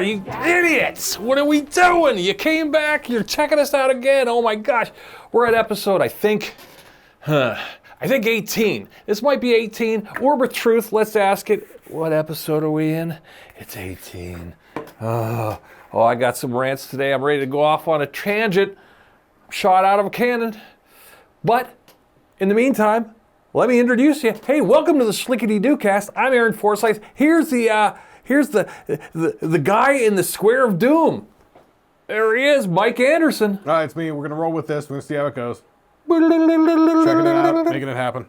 you idiots! What are we doing? You came back, you're checking us out again. Oh my gosh. We're at episode, I think 18. This might be 18. Orb of Truth, let's ask it. What episode are we in? It's 18. Oh, I got some rants today. I'm ready to go off on a tangent. Shot out of a cannon. But in the meantime, let me introduce you. Hey, welcome to the Shlicketty cast. I'm Aaron Forsyth. Here's the guy in the Square of Doom. There he is, Mike Anderson. All right, it's me. We're gonna roll with this. We're gonna see how it goes. Checking it out, making it happen.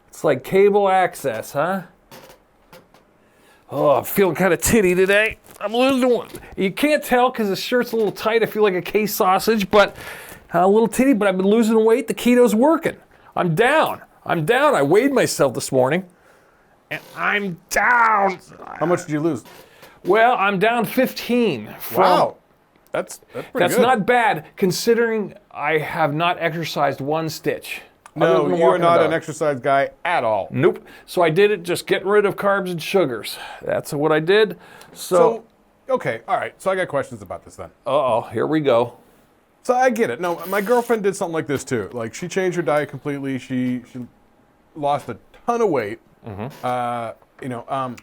It's like cable access, huh? Oh, I'm feeling kind of titty today. I'm losing one. You can't tell because the shirt's a little tight. I feel like a case sausage, but a little titty. But I've been losing weight. The keto's working. I'm down. I weighed myself this morning, and I'm down. How much did you lose? Well, I'm down 15. Wow. That's pretty good. That's not bad, considering I have not exercised one stitch. No, you're not an exercise guy at all. Nope. So I did it just getting rid of carbs and sugars. That's what I did. So okay, all right. So I got questions about this then. Uh-oh, here we go. So I get it. No, my girlfriend did something like this too. Like she changed her diet completely. She lost a ton of weight. Mm-hmm.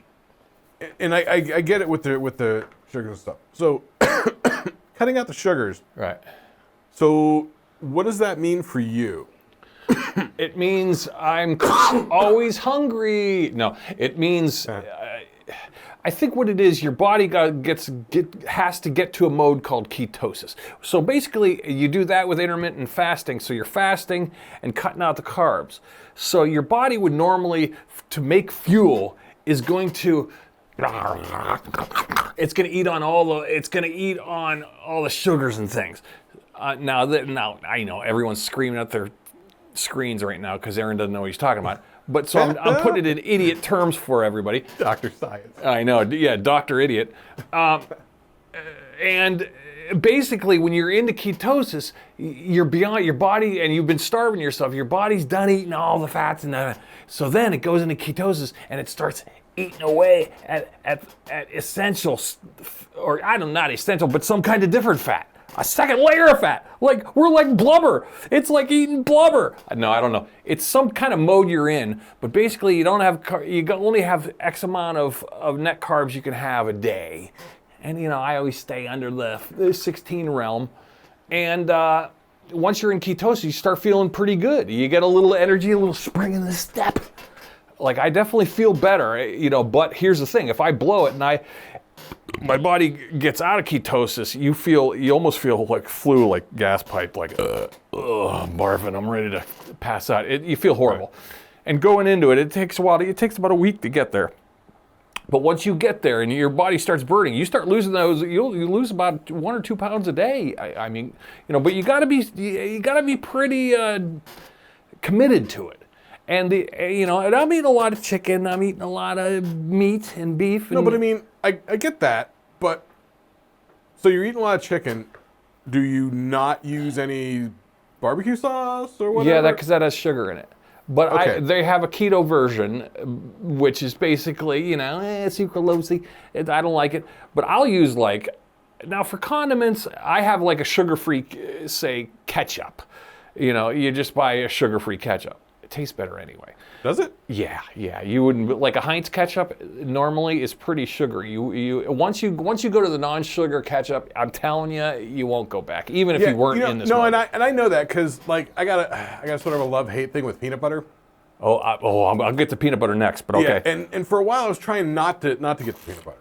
And I get it with the sugars and stuff. So cutting out the sugars. Right. So what does that mean for you? It means I'm always hungry. No, it means I think what it is, your body has to get to a mode called ketosis. So basically, you do that with intermittent fasting. So you're fasting and cutting out the carbs. So your body would normally, to make fuel, is going to it's going to eat on all the sugars and things. Now I know everyone's screaming at their screens right now because Aaron doesn't know what he's talking about. But so I'm putting it in idiot terms for everybody. Dr. Science. I know, yeah, Dr. Idiot. And basically, when you're into ketosis, you're beyond your body, and you've been starving yourself. Your body's done eating all the fats, so then it goes into ketosis, and it starts eating away at essential, or I don't know, not essential, but some kind of different fat. A second layer of fat. Like, we're like blubber. It's like eating blubber. No, I don't know. It's some kind of mode you're in, but basically you only have X amount of net carbs you can have a day. And I always stay under the 16 realm. And once you're in ketosis, you start feeling pretty good. You get a little energy, a little spring in the step. Like, I definitely feel better, but here's the thing. If I blow it and my body gets out of ketosis, you almost feel like flu, like gas pipe, like barfing. I'm ready to pass out. You feel horrible. Right. And going into it takes a while. It takes about a week to get there. But once you get there and your body starts burning, you start losing those. You lose about 1 or 2 pounds a day. I mean, but you got to be pretty committed to it. And and I'm eating a lot of chicken. I'm eating a lot of meat and beef. No, but I mean, I get that. But so you're eating a lot of chicken. Do you not use any barbecue sauce or whatever? Yeah, because that has sugar in it. But okay. They have a keto version, which is basically, sucralose. I don't like it. But I'll use now for condiments, I have like a sugar-free, say, ketchup. You just buy a sugar-free ketchup. It tastes better anyway. Does it? Yeah. You wouldn't, like a Heinz ketchup normally is pretty sugary. Once you go to the non-sugar ketchup, I'm telling you, you won't go back, even if you weren't in this. No, mode. and I know that because I got sort of a love-hate thing with peanut butter. I'll get to peanut butter next, but okay. Yeah, and for a while I was trying not to get the peanut butter,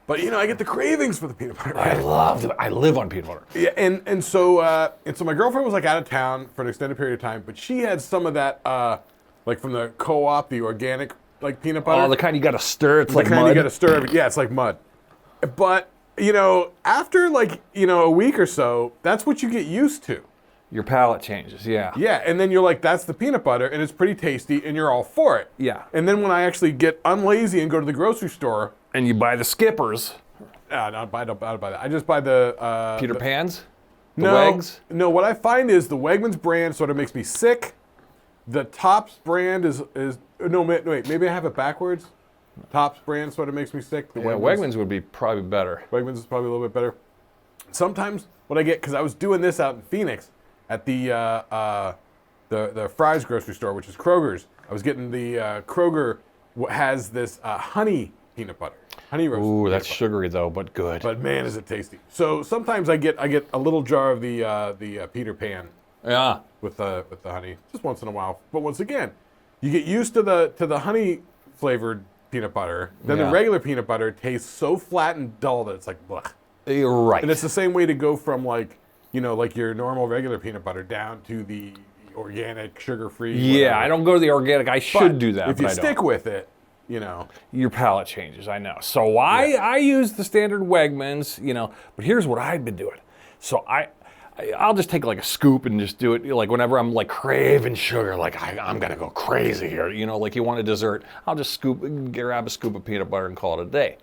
but I get the cravings for the peanut butter. Right? I live on peanut butter. Yeah, and so my girlfriend was out of town for an extended period of time, but she had some of that from the co-op, the organic peanut butter. Oh, the kind you got to stir. It's like mud. The kind you got to stir. Yeah, it's like mud. But after a week or so, that's what you get used to. Your palate changes, yeah. Yeah, and then you're like, that's the peanut butter, and it's pretty tasty, and you're all for it. Yeah. And then when I actually get unlazy and go to the grocery store. And you buy the Skippers. No, I don't buy that. I just buy the... Peter Pan's? The no, Wegs? No, what I find is the Wegmans brand sort of makes me sick. The Tops brand is... No, wait, maybe I have it backwards. Topps brand sort of makes me sick. The Wegmans would be probably better. Wegmans is probably a little bit better. Sometimes what I get, because I was doing this out in Phoenix at the Fry's grocery store, which is Kroger's. I was getting the Kroger has this honey peanut butter. Honey roast. Ooh, that's butter. sugary though, but good. But man, is it tasty. So sometimes I get a little jar of the Peter Pan. Yeah. With the honey, just once in a while. But once again, you get used to the honey flavored peanut butter. Then the regular peanut butter tastes so flat and dull that it's like blech. You're right. And it's the same way to go from like your normal regular peanut butter down to the organic, sugar-free. Yeah, whatever. I don't go to the organic. I should do that. If you but stick with it, your palate changes. I know. So I use the standard Wegmans. But here's what I've been doing. So I'll just take like a scoop and just do it like whenever I'm like craving sugar, like I'm gonna go crazy here. Like you want a dessert, I'll just grab a scoop of peanut butter and call it a day.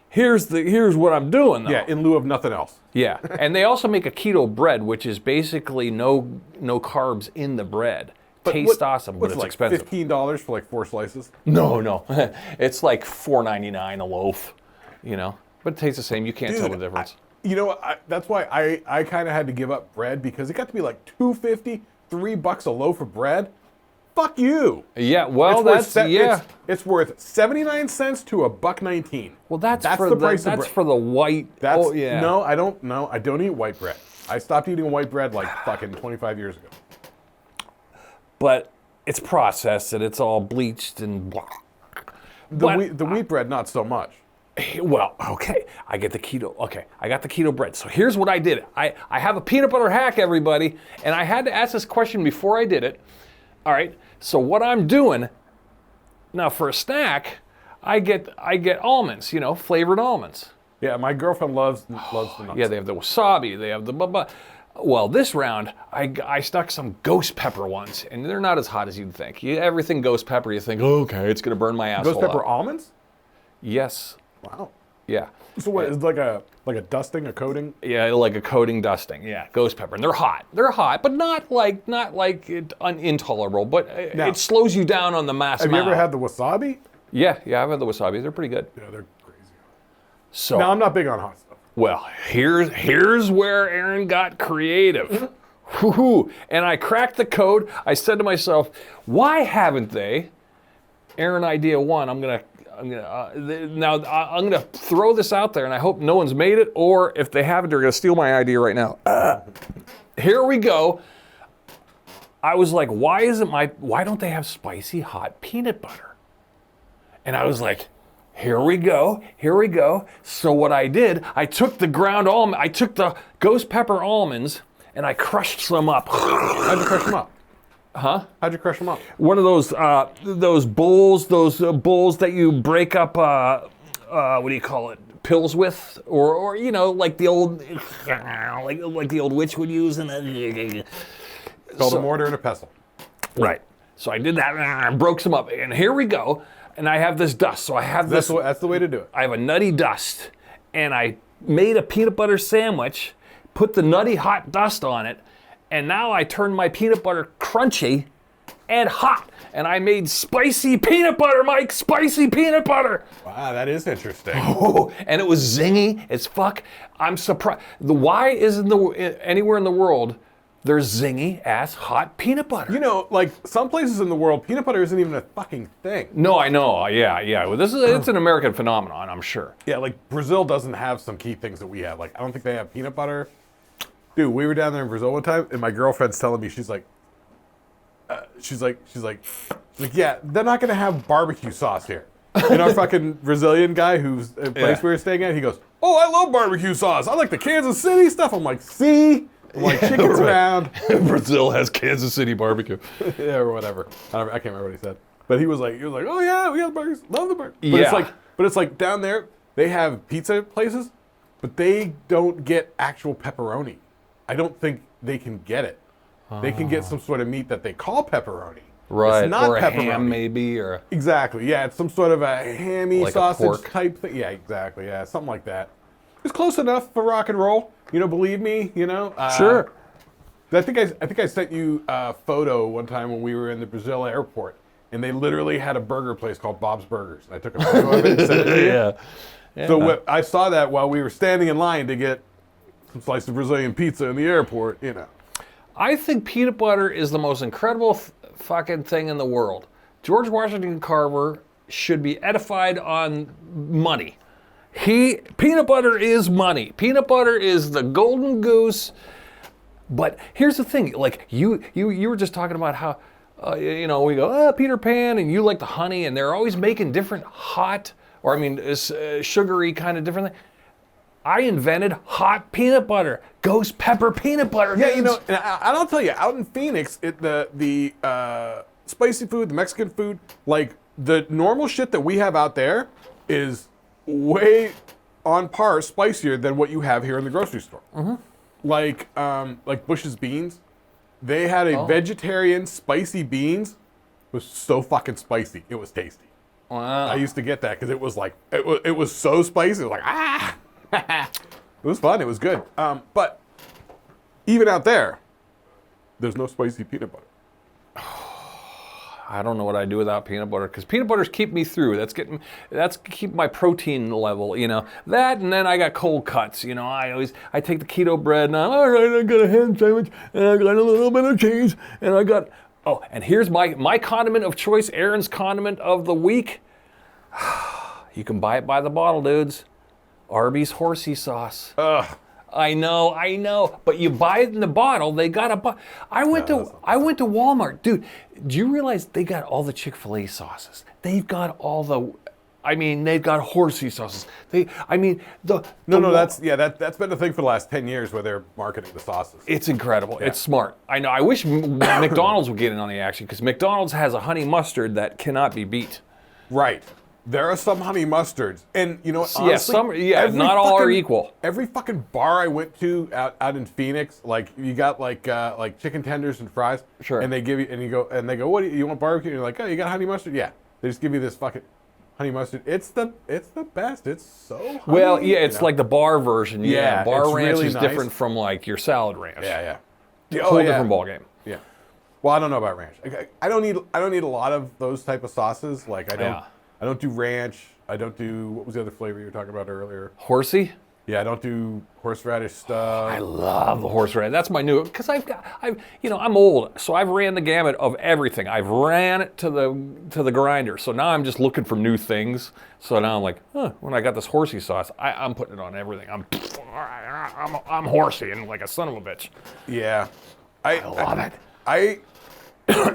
Here's what I'm doing though. Yeah, in lieu of nothing else. Yeah, and they also make a keto bread, which is basically no carbs in the bread. Tastes awesome, but it's like expensive. $15 for like 4 slices? No, it's like $4.99 a loaf. But it tastes the same. You can't tell the difference. That's why I kind of had to give up bread because it got to be like $2.50, $3 a loaf of bread. Fuck you. Yeah, well, it's worth 79 cents to $1.19. Well, that's for the price of bread. That's for the white. No, I don't. No, I don't eat white bread. I stopped eating white bread like fucking 25 years ago. But it's processed and it's all bleached and blah. The wheat bread, not so much. Well, okay, I get the keto. Okay, I got the keto bread. So here's what I did. I have a peanut butter hack, everybody, and I had to ask this question before I did it. All right, so what I'm doing now for a snack, I get almonds, flavored almonds. Yeah, my girlfriend loves the nuts. Yeah, they have the wasabi, they have the blah. Well, this round, I stuck some ghost pepper ones, and they're not as hot as you'd think. Everything ghost pepper, you think, okay, it's gonna burn my asshole Ghost pepper out. almonds? Yes. Wow. Yeah. So what, is it like a dusting, a coating? Yeah, like a coating dusting. Yeah, ghost pepper. And they're hot. They're hot, but not like intolerable, but it slows you down on the mass Have amount. you ever had the wasabi? Yeah, I've had the wasabi. They're pretty good. Yeah, they're crazy. So now, I'm not big on hot stuff. Well, here's where Aaron got creative. Woo-hoo. And I cracked the code. I said to myself, why haven't they? Aaron idea one, I'm gonna throw this out there, and I hope no one's made it, or if they haven't, they're gonna steal my idea right now. Here we go. I was like, why don't they have spicy hot peanut butter? And I was like, here we go. So what I did, I took the ghost pepper almonds, and I crushed some up. How'd you crush them up? Huh? How'd you crush them up? One of those bowls, bowls that you break up. What do you call it? Pills with, or like the old, like the old witch would use. And Called a mortar and a pestle. Right. So I did that. And broke some up, and here we go. And I have this dust. So I have this. That's the way to do it. I have a nutty dust, and I made a peanut butter sandwich. Put the nutty hot dust on it. And now I turned my peanut butter crunchy and hot. And I made spicy peanut butter, Mike. Spicy peanut butter. Wow, that is interesting. Oh, and it was zingy as fuck. I'm surprised. Why isn't anywhere in the world there's zingy ass hot peanut butter? Like some places in the world, peanut butter isn't even a fucking thing. No, I know. Yeah. Well, it's an American phenomenon, I'm sure. Yeah, like Brazil doesn't have some key things that we have. Like I don't think they have peanut butter. Dude, we were down there in Brazil one time, and my girlfriend's telling me, she's like, yeah, they're not gonna have barbecue sauce here. And our fucking Brazilian guy who's a place we were staying at, he goes, "Oh, I love barbecue sauce. I like the Kansas City stuff." I'm like, "See, I'm like chicken's around." Brazil has Kansas City barbecue. Yeah, or whatever. I can't remember what he said, but he was like, "Oh yeah, we got burgers. Love the burgers." But it's like down there they have pizza places, but they don't get actual pepperoni. I don't think they can get it. They can get some sort of meat that they call pepperoni. Right, it's not or a pepperoni. ham maybe, or Exactly, yeah, it's some sort of a hammy like sausage type thing. Yeah, exactly, yeah, something like that. It's close enough for rock and roll. Believe me, Sure. I think I sent you a photo one time when we were in the Brazil airport, and they literally had a burger place called Bob's Burgers. I took a photo of it and sent it to you. Yeah. So I saw that while we were standing in line to get some slice of Brazilian pizza in the airport, you know. I think peanut butter is the most incredible fucking thing in the world. George Washington Carver should be edified on money. Peanut butter is money. Peanut butter is the golden goose. But here's the thing, like you were just talking about how, we go, Peter Pan, and you like the honey, and they're always making different hot, or sugary kind of different thing. I invented hot peanut butter, ghost pepper peanut butter. Yeah, dudes. you know, and I'll tell you, out in Phoenix, the spicy food, the Mexican food, like the normal shit that we have out there is way on par spicier than what you have here in the grocery store. Mm-hmm. Like Bush's Beans, they had a vegetarian spicy beans. It was so fucking spicy. It was tasty. Wow. I used to get that because it was like it was so spicy. It was like it was fun. It was good. But even out there, there's no spicy peanut butter. I don't know what I do without peanut butter, because peanut butters keep me through. That's keep my protein level, you know. That, and then I got cold cuts, you know. I take the keto bread, and all right, I got a ham sandwich, and I got a little bit of cheese, and I got, and here's my condiment of choice, Aaron's condiment of the week. You can buy it by the bottle, dudes. Arby's horsey sauce. Ugh. I know, but you buy it in the bottle. They got I went to Walmart, dude. Do you realize they got all the Chick-fil-A sauces? They've got they've got horsey sauces. That's been the thing for the last 10 years where they're marketing the sauces. It's incredible. Yeah. It's smart. I know. I wish McDonald's would get in on the action, because McDonald's has a honey mustard that cannot be beat. Right. There are some honey mustards, and you know what? Honestly, not all are equal. Every fucking bar I went to out in Phoenix, like you got like chicken tenders and fries, sure, and they give you and they go, what do you want barbecue? And you're like, oh, you got honey mustard? Yeah. They just give you this fucking honey mustard. It's the best. It's so honey, well, yeah, it's like the bar version. Yeah, bar ranch really is nice. Different from like your salad ranch. Yeah. Whole different ballgame. Yeah. Well, I don't know about ranch. I don't need a lot of those type of sauces. Like I don't do ranch. I don't do, what was the other flavor you were talking about earlier? Horsey? Yeah, I don't do horseradish stuff. I love the horseradish. That's my new, because I'm old, so I've ran the gamut of everything. I've ran it to the grinder, so now I'm just looking for new things. So now I'm like, when I got this horsey sauce, I'm putting it on everything. I'm horsey and like a son of a bitch. Yeah. I love it.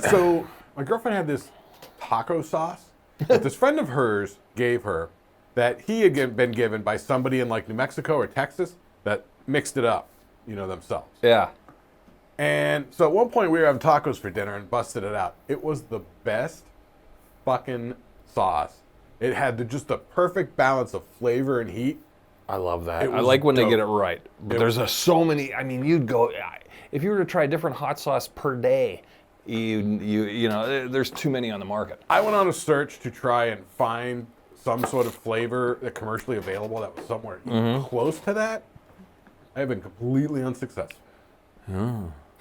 So my girlfriend had this taco sauce that this friend of hers gave her, that he had been given by somebody in like New Mexico or Texas that mixed it up, themselves. Yeah. And so at one point we were having tacos for dinner and busted it out. It was the best fucking sauce. It had just the perfect balance of flavor and heat. I love that. I like when they get it right. But there's so many. I mean, you'd go, if you were to try different hot sauce per day, there's too many on the market. I went on a search to try and find some sort of flavor that commercially available that was somewhere even close to that. I have been completely unsuccessful.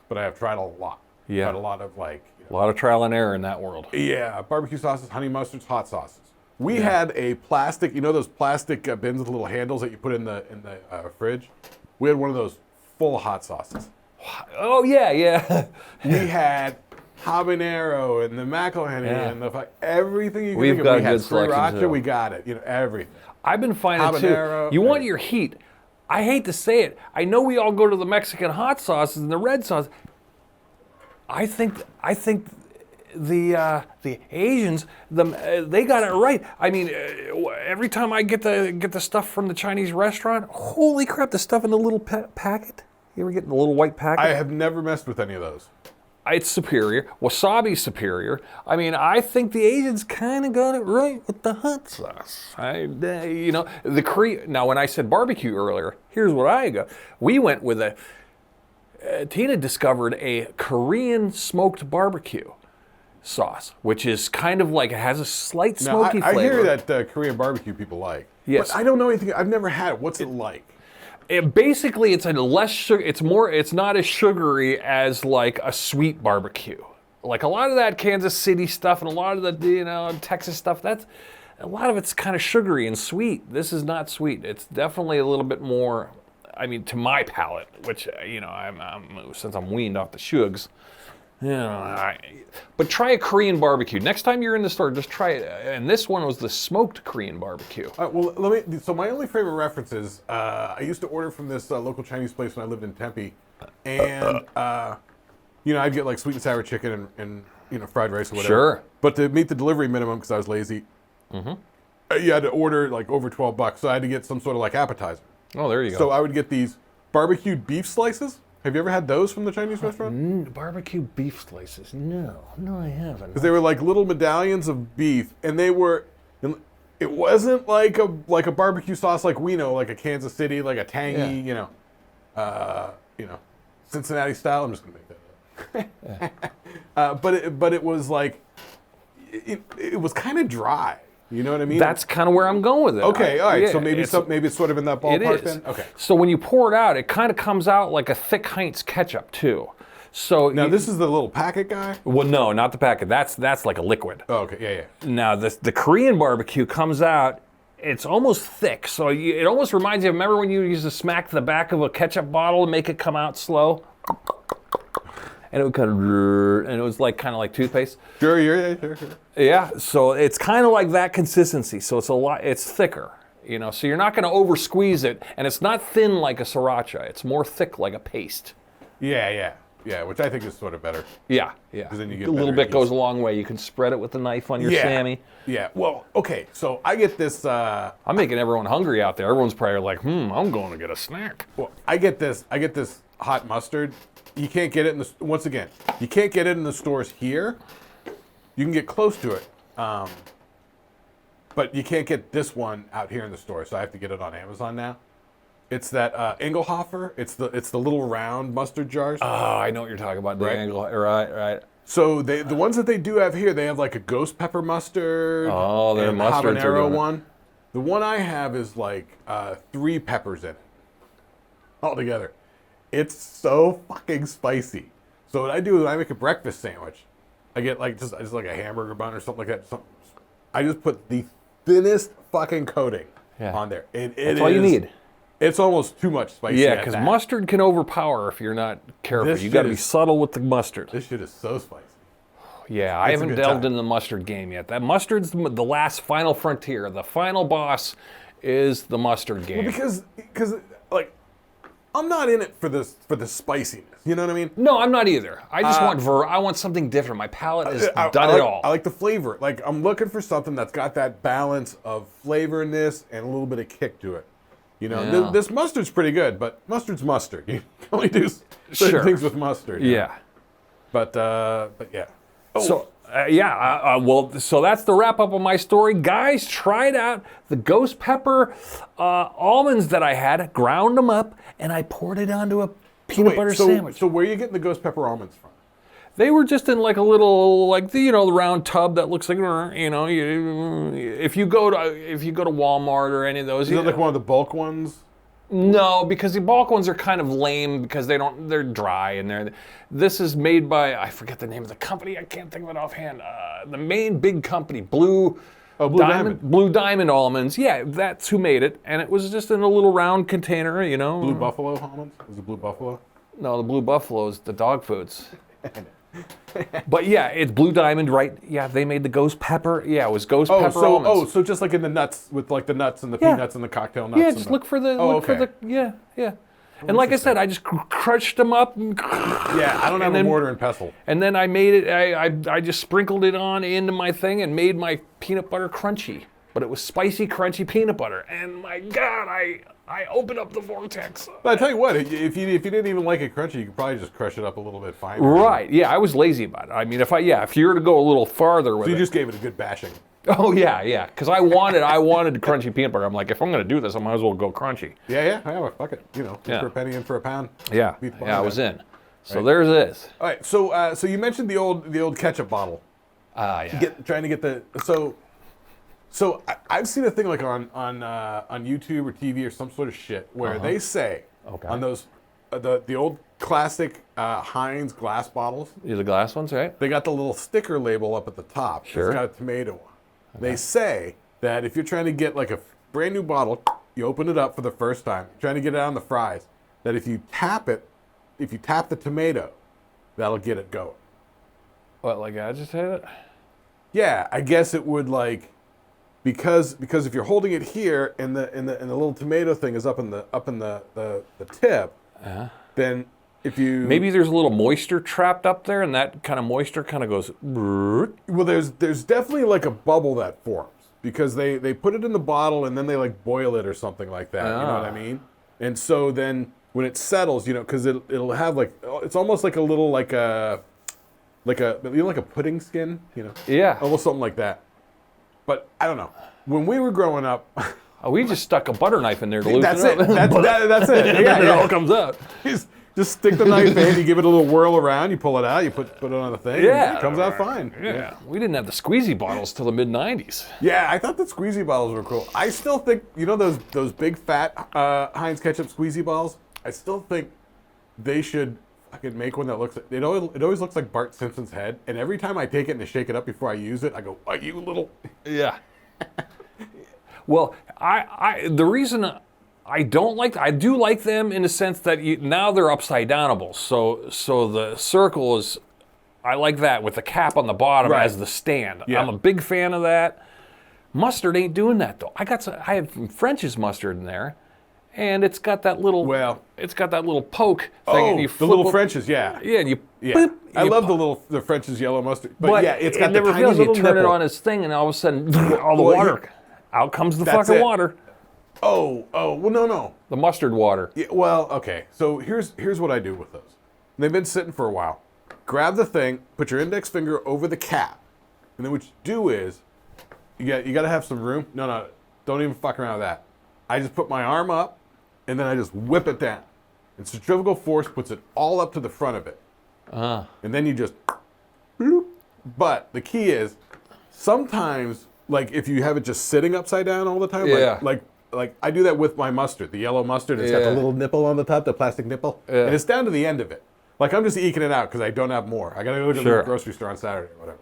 But I have tried a lot. Yeah. Tried a lot of a lot of trial and error in that world. Yeah, barbecue sauces, honey mustards, hot sauces. We had a plastic, those plastic bins with little handles that you put in the fridge. We had one of those full of hot sauces. Oh yeah. We had habanero and the McElhenney and everything you can think of. Got we had good selection too. We got it. Everything. I've been finding habanero, too. You want your heat. I hate to say it. I know we all go to the Mexican hot sauces and the red sauce. I think the Asians, they got it right. I mean, every time I get the stuff from the Chinese restaurant, holy crap! The stuff in the little packet. You ever get the little white packet? I have never messed with any of those. It's superior. Wasabi's superior. I mean, I think the Asians kind of got it right with the hot sauce. Now, when I said barbecue earlier, here's what I got. We went with Tina discovered a Korean smoked barbecue sauce, which is kind of like, it has a slight smoky flavor. I hear that Korean barbecue people like. Yes. But I don't know anything. I've never had it. What's it like? Basically, it's a less sugar. It's not as sugary as like a sweet barbecue. Like a lot of that Kansas City stuff and a lot of the Texas stuff, a lot of it's kind of sugary and sweet. This is not sweet. It's definitely a little bit more, I mean, to my palate, which, since I'm weaned off the shugs, but try a Korean barbecue. Next time you're in the store, just try it. And this one was the smoked Korean barbecue. So my only favorite reference is, I used to order from this local Chinese place when I lived in Tempe. And, I'd get like sweet and sour chicken and fried rice or whatever. Sure. But to meet the delivery minimum, because I was lazy, you had to order like over $12. So I had to get some sort of like appetizer. Oh, there you go. So I would get these barbecued beef slices. Have you ever had those from the Chinese restaurant? Barbecue beef slices? No, I haven't. Because they were like little medallions of beef, and they were. It wasn't like a barbecue sauce like we know, like a Kansas City, like a tangy, Cincinnati style. I'm just gonna make that up. But it was like it was kind of dry. You know what I mean? That's kind of where I'm going with it. Okay, all right. Yeah, So maybe it's sort of in that ballpark it is. then? Okay. So when you pour it out, it kind of comes out like a thick Heinz ketchup too. So Now this is the little packet guy? Well, no, not the packet. That's like a liquid. Oh, okay, yeah. Now the Korean barbecue comes out. It's almost thick, so it almost reminds you. Remember when you used to smack the back of a ketchup bottle and make it come out slow? And it would kind of, and it was kind of like toothpaste. Sure, sure. Yeah, so it's kind of like that consistency. So it's thicker, So you're not going to over squeeze it, and it's not thin like a sriracha. It's more thick like a paste. Yeah, which I think is sort of better. Yeah. Because then you get a little better bit goes a long way. You can spread it with the knife on your Sammy. Yeah. Well, okay. So I get this. I'm making everyone hungry out there. Everyone's probably like, I'm going to get a snack. Well, I get this hot mustard. You can't get it you can't get it in the stores here. You can get close to it, but you can't get this one out here in the store. So I have to get it on Amazon now. It's that Engelhofer. It's the little round mustard jars. Oh, I know what you're talking about. Right. So the ones that they do have here, they have like a ghost pepper mustard. Oh, they're and mustards habanero one. The one I have is like 3 peppers in it altogether. It's so fucking spicy. So what I do is I make a breakfast sandwich. I get just like a hamburger bun or something like that. I just put the thinnest fucking coating on there. That's all you need. It's almost too much spicy. Yeah, because mustard can overpower if you're not careful. You got to be subtle with the mustard. This shit is so spicy. Yeah, I haven't delved into the mustard game yet. That mustard's the last final frontier. The final boss is the mustard game. Well, because I'm not in it for the spiciness. You know what I mean? No, I'm not either. I just I want something different. My palate has done it all. I like the flavor. I'm looking for something that's got that balance of flavor in this and a little bit of kick to it. This mustard's pretty good, but mustard's mustard. You can only do certain things with mustard. Yeah. But yeah. So so that's the wrap up of my story. Guys, tried out the ghost pepper almonds that I had, ground them up, and I poured it onto a peanut butter sandwich. So where are you getting the ghost pepper almonds from? They were just in like a little, the round tub that looks like, if you go to Walmart or any of those. Is it like one of the bulk ones? No, because the bulk ones are kind of lame because they're dry and this is made by, I forget the name of the company, I can't think of it offhand. The main big company, Blue Diamond almonds. Yeah, that's who made it. And it was just in a little round container, Blue Buffalo almonds? Was it Blue Buffalo? No, the Blue Buffalo is the dog foods. But yeah, it's Blue Diamond, right? Yeah, they made the ghost pepper. Yeah, it was ghost pepper almonds. So just like in the nuts with like the nuts and the peanuts and the cocktail nuts. Yeah, just look for the yeah. And like I said, I just crushed them up. Yeah, I don't have a mortar and pestle. And then I made it. I just sprinkled it on into my thing and made my peanut butter crunchy. But it was spicy, crunchy peanut butter. And my God, I opened up the vortex. But I tell you what, if you didn't even like it crunchy, you could probably just crush it up a little bit finer. Right? Yeah, I was lazy about it. I mean, if you were to go a little farther with it, you just gave it a good bashing. Oh yeah, because I wanted crunchy peanut butter. I'm like, if I'm gonna do this, I might as well go crunchy. Yeah, fuck it. For a penny and for a pound. Yeah, I was in. So there's this. All right, so you mentioned the old ketchup bottle. Yeah. Trying to get the So I've seen a thing like on YouTube or TV or some sort of shit where they say on those the old classic Heinz glass bottles. These are the glass ones, right? They got the little sticker label up at the top. Sure. It's got a tomato on it. They say that if you're trying to get like a brand new bottle, you open it up for the first time, trying to get it on the fries, that if you tap the tomato, that'll get it going. What, like agitated? Yeah, I guess it would like because if you're holding it here and the little tomato thing is up in the tip, then if you maybe there's a little moisture trapped up there, and that kind of moisture kind of goes. Well, there's definitely like a bubble that forms because they put it in the bottle and then they like boil it or something like that. You know what I mean? And so then when it settles, because it'll have like it's almost like a little like a pudding skin, Yeah. almost something like that. But I don't know. When we were growing up, We just stuck a butter knife in there to loosen that's it it. up. That's it. And then it all comes out. Just stick the knife in, you give it a little whirl around, you pull it out, you put it on the thing, and it comes out fine. Yeah. We didn't have the squeezy bottles till the mid-90s. Yeah, I thought the squeezy bottles were cool. I still think, those big fat Heinz ketchup squeezy bottles, I still think they should fucking make one that looks, it always looks like Bart Simpson's head, and every time I take it and I shake it up before I use it, I go, are you little... Yeah. Well, the reason I do like them in the sense that now they're upside downable. So the circle is, I like that with the cap on the bottom as the stand. Yeah. I'm a big fan of that. Mustard ain't doing that though. I have French's mustard in there, and it's got that little poke thing. Oh, and you the little flip French's, yeah. Yeah, and you. Yeah. Boop, and I you love pop. the French's yellow mustard. But yeah, it's got it the never tiny feels. little You turn nipple. it on its thing, and all of a sudden, all the Well, water, out comes the That's fucking it. water. Oh, well, no. The mustard water. Yeah, well, okay. So here's what I do with those. They've been sitting for a while. Grab the thing, put your index finger over the cap, and then what you do is, you got to have some room. No, don't even fuck around with that. I just put my arm up, and then I just whip it down. And centrifugal force puts it all up to the front of it. And then you just, bloop. But the key is, sometimes, like if you have it just sitting upside down all the time, like I do that with my mustard, the yellow mustard. It's got the little nipple on the top, the plastic nipple, and it's down to the end of it. Like I'm just eking it out because I don't have more. I gotta go to the grocery store on Saturday or whatever.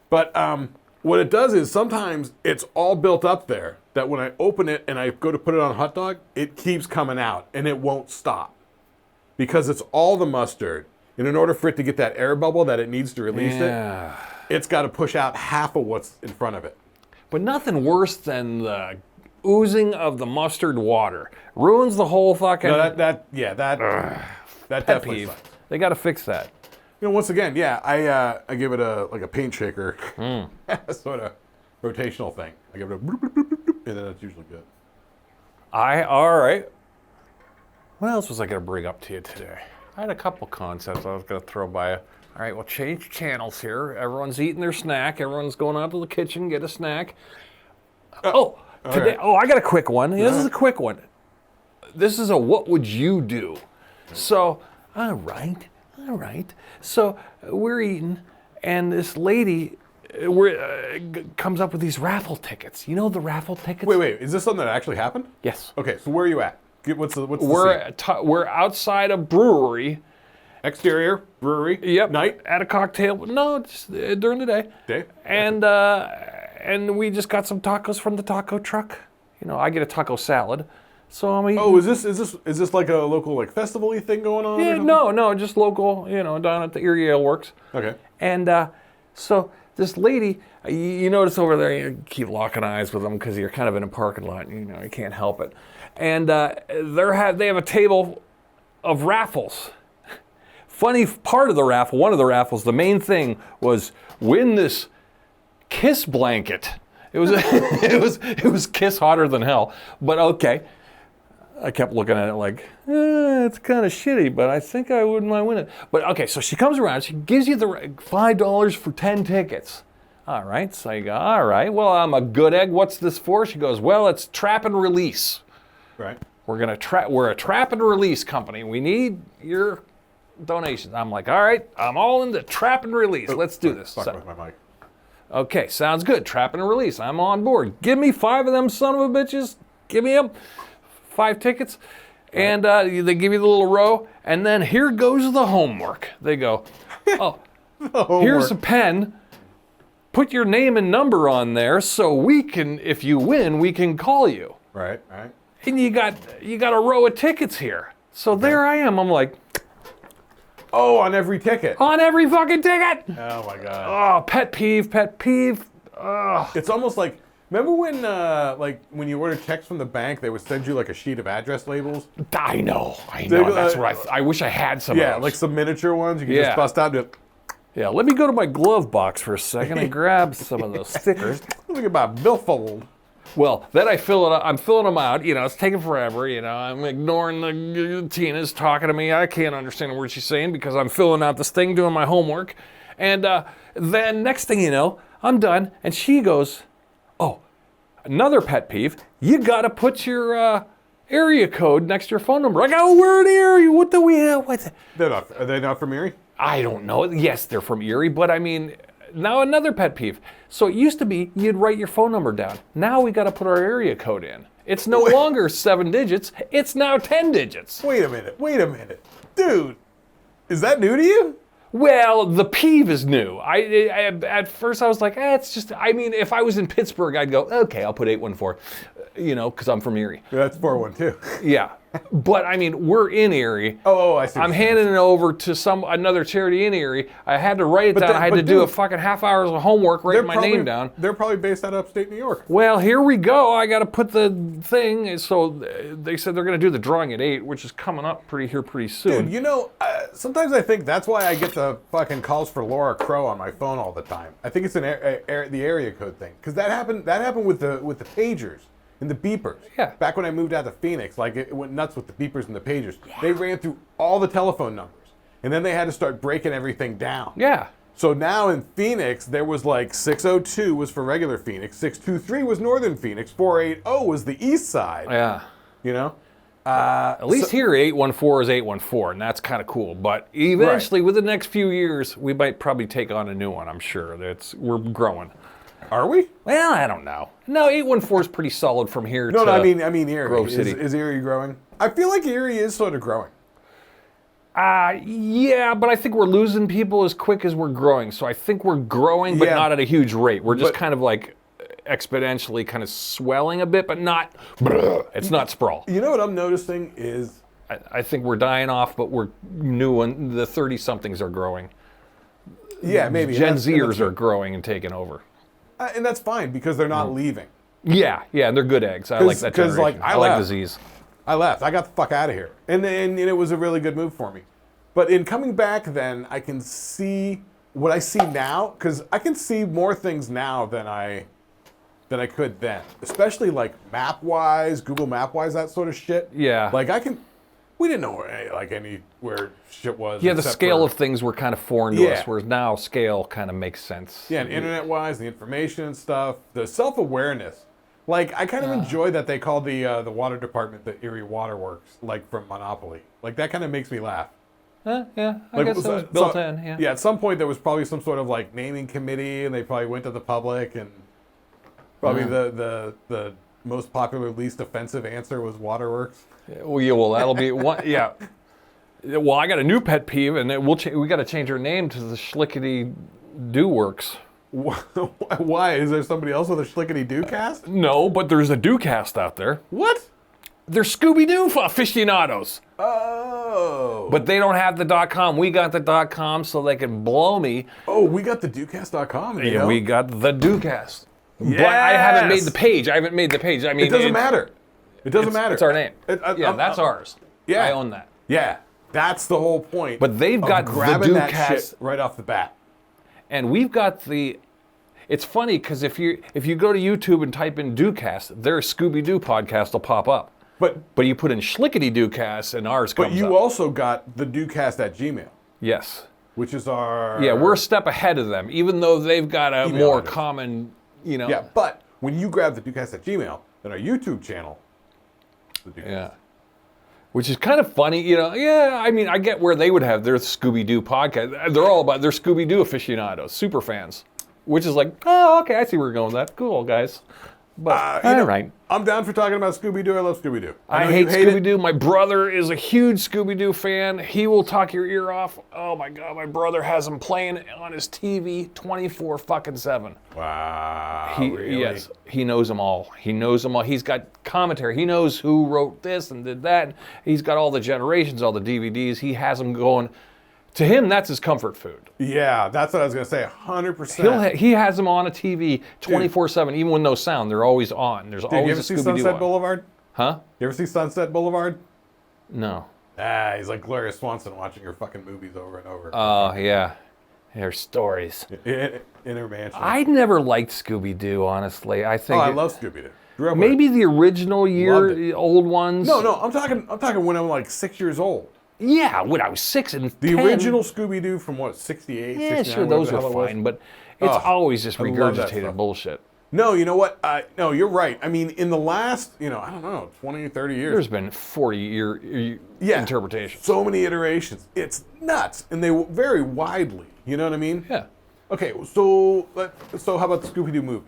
But what it does is sometimes it's all built up there that when I open it and I go to put it on a hot dog, it keeps coming out and it won't stop because it's all the mustard. And in order for it to get that air bubble that it needs to release it's got to push out half of what's in front of it. But nothing worse than the oozing of the mustard water. Ruins the whole fucking... No, that definitely peeve. sucks. They got to fix that. Once again, I give it a paint shaker sort of rotational thing. I give it a bloop, bloop, bloop, bloop, and then it's usually good. All right. What else was I going to bring up to you today? I had a couple concepts I was going to throw by you. All right, well, change channels here. Everyone's eating their snack. Everyone's going out to the kitchen, get a snack. Today. right. Oh, I got a quick one. This is a quick one. This is a what would you do? So, all right. So we're eating, and this lady comes up with these raffle tickets. You know the raffle tickets? Wait. Is this something that actually happened? Yes. Okay, so where are you at? What's the We're outside a brewery. Exterior, brewery, Yep. night? At a cocktail. No, just during the day. Day? And we just got some tacos from the taco truck. I get a taco salad. So I'm eating. Oh, is this like a local like festival-y thing going on? Yeah, no, just local, down at the Erie Ale Works. Okay. And so this lady, you notice over there, you keep locking eyes with them because you're kind of in a parking lot, you can't help it. And they have a table of raffles. Funny part of the raffle, one of the raffles, the main thing was win this kiss blanket. It was it was kiss hotter than hell, but okay. I kept looking at it like, it's kind of shitty, but I think I wouldn't mind winning. But okay, so she comes around, she gives you the $5 for 10 tickets. All right, so you go, all right, well, I'm a good egg. What's this for? She goes, well, it's trap and release. Right. We're a trap and release company. We need your donations. I'm like, all right, I'm all into trap and release. Let's do this. Fuck with my mic. Okay, sounds good. Trap and release. I'm on board. Give me 5 of them son of a bitches. Give me them. 5 tickets. And they give you the little row, and then here goes the homework. They go, oh, here's a pen. Put your name and number on there so we can, if you win, we can call you. Right. And you got a row of tickets here. So there I am. I'm like, oh, on every ticket. on every fucking ticket. Oh my god. Oh, pet peeve. Ugh. It's almost like, remember when you ordered checks from the bank, they would send you like a sheet of address labels? I know. That's what I wish I had some of Yeah, those. like some miniature ones you can just bust out and Yeah, let me go to my glove box for a second and grab some of those stickers. look at my billfold. Well, then I'm filling them out. It's taking forever. I'm ignoring the Tina's talking to me. I can't understand a word she's saying because I'm filling out this thing, doing my homework. And then next thing you know, I'm done. And she goes, oh, another pet peeve. You got to put your area code next to your phone number. I go, we're in Erie. What do we have? Are they not from Erie? I don't know. Yes, they're from Erie, but I mean, now another pet peeve. So it used to be you'd write your phone number down. Now we got to put our area code in. It's no longer 7 digits. It's now 10 digits. Wait a minute. Dude, is that new to you? Well, the peeve is new. At first I was like, it's just, I mean, if I was in Pittsburgh, I'd go, okay, I'll put 814, because I'm from Erie. That's 412. Yeah. But I mean, we're in Erie. Oh, I see. I'm handing it over to another charity in Erie. I had to write it down. I had to do a fucking half hours of homework, writing my name down. They're probably based out of upstate New York. Well, here we go. I got to put the thing. So they said they're going to do the drawing at 8, which is coming up pretty soon. Dude, sometimes I think that's why I get the fucking calls for Laura Crow on my phone all the time. I think it's the area code thing because that happened with the pagers. And the beepers. Yeah. Back when I moved out to Phoenix, like it went nuts with the beepers and the pagers. Yeah. They ran through all the telephone numbers. And then they had to start breaking everything down. Yeah. So now in Phoenix, there was like 602 was for regular Phoenix, 623 was Northern Phoenix, 480 was the east side. Yeah. At least here 814 is 814, and that's kind of cool. But eventually, within the next few years, we might probably take on a new one, I'm sure. We're growing. Are we? Well, I don't know. No, 814 is pretty solid from here to I mean Erie. Grove City. Is Erie growing? I feel like Erie is sort of growing. Yeah, but I think we're losing people as quick as we're growing. So I think we're growing, but not at a huge rate. We're just kind of like exponentially kind of swelling a bit, but not, it's not sprawl. You know what I'm noticing is... I think we're dying off, but we're new, and the 30-somethings are growing. Yeah, maybe. Gen Zers are growing and taking over. And that's fine because they're not leaving. Yeah, they're good eggs. I like that generation. Like, I like the Z's. I left. I got the fuck out of here. And it was a really good move for me. But in coming back then, I can see what I see now, because I can see more things now than I could then. Especially like map-wise, Google Map-wise, that sort of shit. Yeah. Like we didn't know where shit was. Yeah, the scale of things were kind of foreign to us, whereas now scale kind of makes sense. Yeah, and internet-wise, the information and stuff, the self-awareness. Like, I kind of enjoy that they call the water department the Erie Waterworks, like from Monopoly. Like, that kind of makes me laugh. Yeah, I guess it was built in, yeah. Yeah, at some point there was probably some sort of like naming committee, and they probably went to the public, and probably the most popular, least offensive answer was Waterworks. Well, that'll be one. Yeah. Well, I got a new pet peeve, and we got to change our name to the Shlicketty Do Works. Why? Is there somebody else with a Shlicketty-Doo cast? No, but there's a Do cast out there. What? They're Scooby-Doo aficionados. Oh. But they don't have the .com. We got the .com, so they can blow me. Oh, we got the DoCast.com. Yeah, we got the DoCast. Yes. But I haven't made the page. I mean, it doesn't matter. It doesn't matter. It's our name. That's ours. Yeah. I own that. Yeah. That's the whole point. But they've got the that shit DoCast right off the bat. And we've got the... It's funny, because if you go to YouTube and type in DoCast, their Scooby-Doo podcast will pop up. But you put in Shlicketty DoCast and ours comes up. But you also got the DoCast at Gmail. Yes. Which is our... Yeah, we're a step ahead of them, even though they've got a more common, Yeah, but when you grab the DoCast at Gmail, then our YouTube channel, the DoCast. Yeah. Which is kind of funny, Yeah, I mean, I get where they would have their Scooby-Doo podcast. They're Scooby-Doo aficionados, super fans. Which is like, oh, okay, I see where you're going with that. Cool, guys. But You know, all right. I'm down for talking about Scooby-Doo. I love Scooby-Doo. I know hate you hate it. Scooby-Doo. My brother is a huge Scooby-Doo fan. He will talk your ear off. Oh my God, my brother has him playing on his TV 24/7. Wow. Really? Yes, he knows them all. He knows them all. He's got commentary. He knows who wrote this and did that. He's got all the generations, all the DVDs. He has them going. To him, that's his comfort food. Yeah, that's what I was going to say. 100%. He has them on a TV 24/7, even with no sound. They're always on. There's Dude, you always ever a see Scooby-Doo Sunset on. Boulevard? Huh? You ever see Sunset Boulevard? No. He's like Gloria Swanson watching her fucking movies over and over. Oh, yeah. There's stories. In her mansion. I never liked Scooby-Doo, honestly. I think I love Scooby-Doo. Grew up with maybe the original Loved old ones. it. No, I'm talking when I'm like 6 years old. Yeah, when I was 6 and The 10. original Scooby-Doo from what, 68, Yeah, 69, sure, those whatever the were hell it was. fine, but it's always just I love that regurgitated stuff. bullshit. No, you know what? No, you're right. I mean, in the last, I don't know, 20, 30 years. There's been 40-year interpretations. So many iterations. It's nuts. And they vary widely. You know what I mean? Yeah. Okay, so how about the Scooby-Doo movies?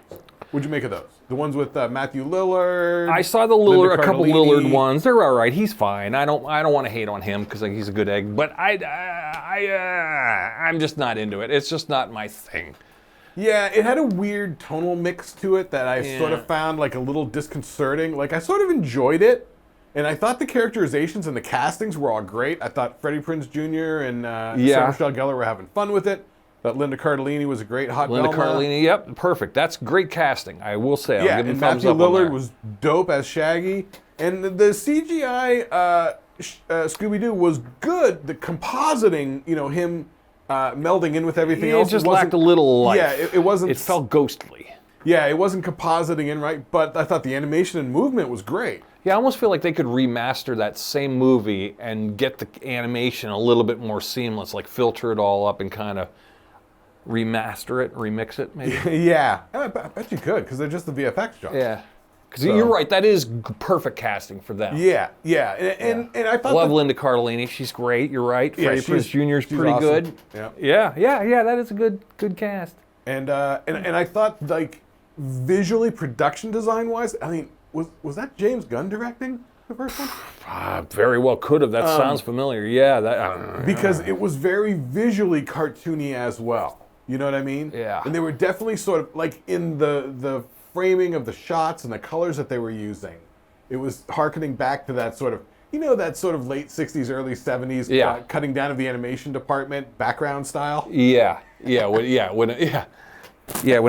What'd you make of those? The ones with Matthew Lillard? I saw a Linda couple Cardellini. Lillard ones. They're all right. He's fine. I don't want to hate on him because he's a good egg. But I'm just not into it. It's just not my thing. Yeah, it had a weird tonal mix to it that I sort Yeah. of found like a little disconcerting. Like I sort of enjoyed it, and I thought the characterizations and the castings were all great. I thought Freddie Prinze Jr. and Sarah Michelle Gellar were having fun with it. Thought Linda Cardellini was a great hot Linda Velma. Cardellini, yep, perfect. That's great casting. I will say. I'll Yeah, give him and thumbs Matthew up on Lillard there. was dope as Shaggy, and the CGI Scooby-Doo was good. The compositing, him melding in with everything else. It just lacked a little life. Yeah, it wasn't. It felt ghostly. Yeah, it wasn't compositing in right, but I thought the animation and movement was great. Yeah, I almost feel like they could remaster that same movie and get the animation a little bit more seamless, like filter it all up and kind of remaster it, remix it, maybe. Yeah, I bet you could, because they're just the VFX jobs. Yeah. Because you're right, that is perfect casting for them. Yeah, and I thought Love Linda Cardellini, she's great, you're right. Yeah, Freddie Prinze Jr. is she's pretty awesome. good. Yeah. That is a good cast. And I thought like visually, production design wise, I mean, was that James Gunn directing the first one? Very well could have. That sounds familiar. Yeah. Because it was very visually cartoony as well. You know what I mean? Yeah. And they were definitely sort of like in the framing of the shots and the colors that they were using. It was hearkening back to that sort of, that sort of late 60s, early 70s cutting down of the animation department background style. When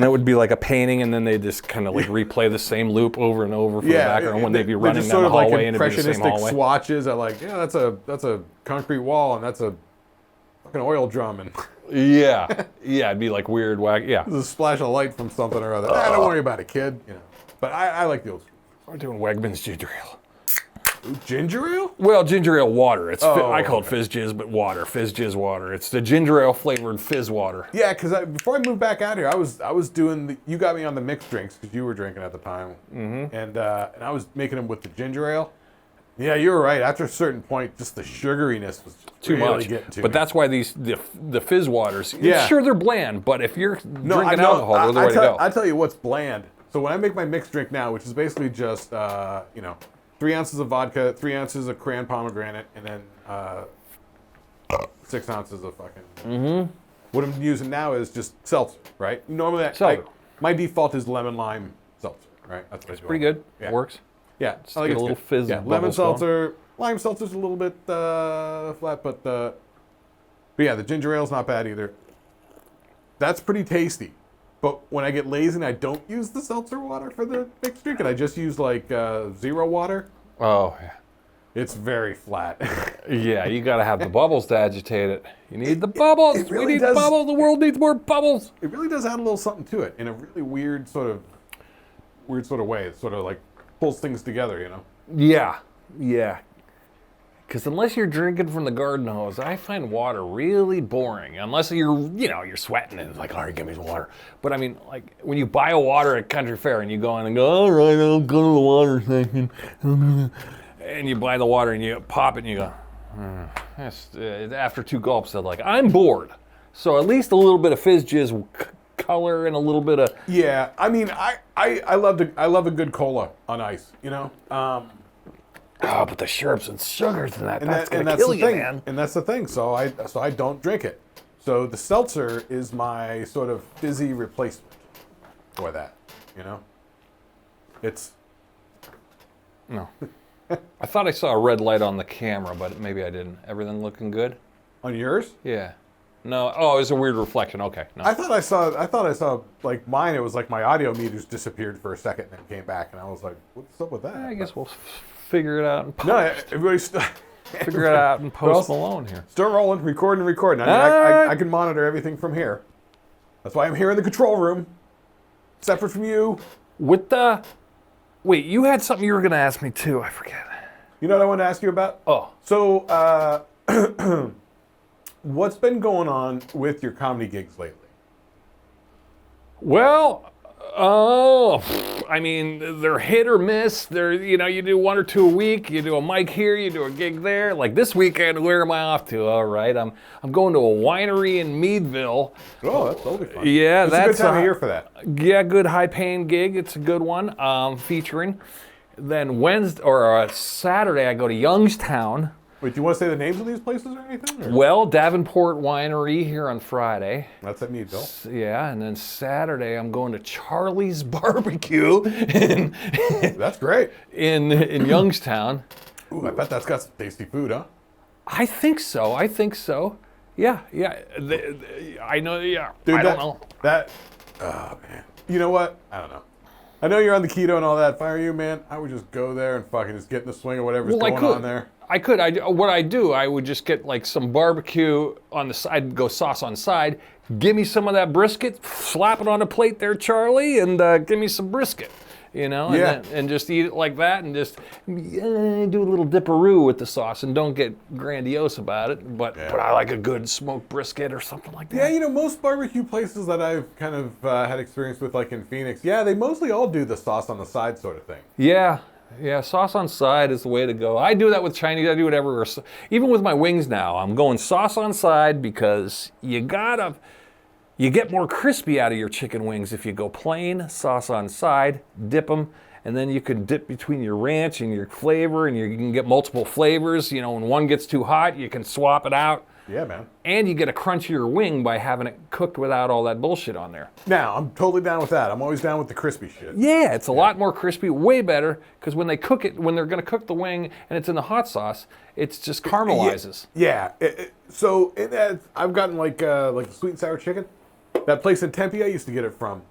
it would be like a painting and then they just kind of like replay the same loop over and over for the background when they'd be running just down the sort of hallway like and it'd be the same impressionistic hallway. swatches at like, that's a concrete wall and that's a fucking oil drum and It'd be like weird whack. Yeah. there's a splash of light from something or other. Don't worry about it, kid. But I like the old school. We're doing Wegmans ginger ale. Ginger ale? Well, ginger ale water. It's I call it okay. fizz jizz, but water. Fizz jizz water. It's the ginger ale flavored fizz water. Yeah, because before I moved back out here, I was doing you got me on the mixed drinks because you were drinking at the time, and I was making them with the ginger ale. Yeah, you were right. After a certain point, just the sugariness was Too really much. getting to But me. that's why the fizz waters. Yeah. Sure, they're bland, but if you're drinking know. alcohol, they're the way to go. I tell you what's bland. So when I make my mixed drink now, which is basically just 3 ounces of vodka, 3 ounces of cran pomegranate, and then 6 ounces of fucking. What I'm using now is just seltzer, right? Normally, my default is lemon lime seltzer, right? That's what I do. Pretty good. Yeah. Works. Yeah, Just get a little good. fizz Yeah, bubbles lemon going. seltzer, lime seltzer's a little bit flat, but yeah, the ginger ale's not bad either. That's pretty tasty. But when I get lazy and I don't use the seltzer water for the mixed drink, and I just use like zero water, Oh, yeah. it's very flat. Yeah, you got to have the bubbles to agitate it. You need the bubbles. it really we need does. bubbles. The world needs more bubbles. It really does add a little something to it in a really weird sort of way. It sort of like pulls things together, Yeah. Because unless you're drinking from the garden hose, I find water really boring. Unless you're sweating and it's like, all right, give me some water. But I mean, like when you buy a water at Country Fair and you go in and go, all right, I'll go to the water section. And you buy the water and you pop it and you go, after 2 gulps, they're like, I'm bored. So at least a little bit of fizz jizz color and a little bit of. Yeah, I mean, I love a good cola on ice. You know. Oh, but the syrups and sugars in that's gonna that's kill the you, thing. man. And that's the thing. So I don't drink it. So the seltzer is my sort of fizzy replacement for that. You know. It's. No. I thought I saw a red light on the camera, but maybe I didn't. Everything looking good? On yours? Yeah. No. Oh, it was a weird reflection. Okay. No. I thought I saw like mine. It was like my audio meters disappeared for a second and then came back, and I was like, "What's up with that?" I guess we'll figure it out. And No, everybody's figure it out and Post Malone here. Still rolling, recording. I mean, I can monitor everything from here. That's why I'm here in the control room, separate from you. With the. Wait, you had something you were going to ask me too. I forget. You know what I wanted to ask you about? Oh. So, what's been going on with your comedy gigs lately? Well, I mean, they're hit or miss. They're, you do 1 or 2 a week. You do a mic here, you do a gig there. Like this weekend, where am I off to? All right, I'm going to a winery in Meadville. Oh, that'll be fun. Yeah, that's a good time of year for that. Yeah, good high-paying gig. It's a good one. Featuring. Then Wednesday or Saturday, I go to Youngstown. Wait, do you want to say the names of these places or anything? Or? Well, Davenport Winery here on Friday. That's at Meadville. Yeah, and then Saturday I'm going to Charlie's Barbecue That's great. in Youngstown. Ooh, I bet that's got some tasty food, huh? I think so. Yeah. I know. Yeah, Dude, I don't know. Oh man. You know what? I don't know. I know you're on the keto and all that. If I were you, man, I would just go there and fucking just get in the swing of whatever's going on there. I could. What I do, I would just get like some barbecue on the side, go sauce on the side. Give me some of that brisket, slap it on a plate there, Charlie, and give me some brisket. Yeah. And just eat it like that, and just do a little dipperoo with the sauce, and don't get grandiose about it. But I like a good smoked brisket or something like that. Yeah, most barbecue places that I've kind of had experience with, like in Phoenix, they mostly all do the sauce on the side sort of thing. Yeah, sauce on side is the way to go. I do that with Chinese. I do it everywhere. Even with my wings now, I'm going sauce on side because you get more crispy out of your chicken wings if you go plain, sauce on side, dip them, and then you can dip between your ranch and your flavor, and you can get multiple flavors. When one gets too hot, you can swap it out. Yeah, man. And you get a crunchier wing by having it cooked without all that bullshit on there. Now, I'm totally down with that. I'm always down with the crispy shit. Yeah, it's a lot more crispy, way better, because when they cook it, when they're going to cook the wing and it's in the hot sauce, it's just caramelizes. Yeah. I've gotten like the sweet and sour chicken. That place in Tempe I used to get it from.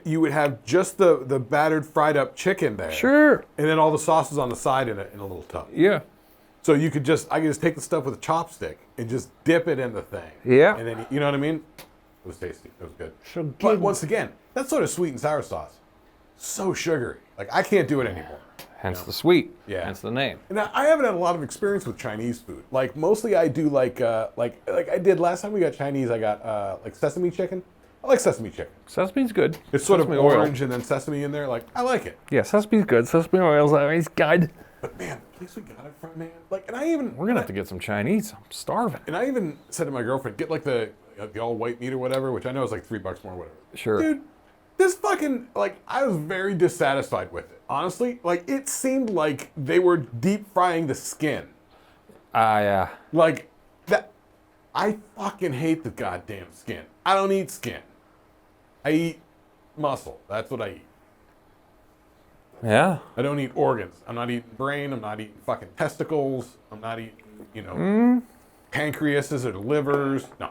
You would have just the battered fried up chicken there. Sure. And then all the sauces on the side in a little tub. Yeah. So I could just take the stuff with a chopstick and just dip it in the thing. Yeah. And then, you know what I mean? It was tasty. It was good. So But good. once again, that sort of sweet and sour sauce, so sugary. Like, I can't do it anymore. Hence the sweet. Yeah. Hence the name. And I haven't had a lot of experience with Chinese food. Like, mostly I do like I did last time we got Chinese, I got like sesame chicken. I like sesame chicken. Sesame's good. It's sort Sesame of oil. orange and then sesame in there. Like, I like it. Yeah, sesame's good. Sesame oil's always good. But man, the place we got it from, man. Like, and I even We're gonna have to get some Chinese. I'm starving. And I even said to my girlfriend, get like the all white meat or whatever, which I know is like $3 more, whatever. Sure. Dude, this fucking I was very dissatisfied with it. Honestly, like it seemed like they were deep frying the skin. Yeah. Like that. I fucking hate the goddamn skin. I don't eat skin. I eat muscle. That's what I eat. Yeah. I don't eat organs. I'm not eating brain. I'm not eating fucking testicles. I'm not eating, pancreases or livers. No.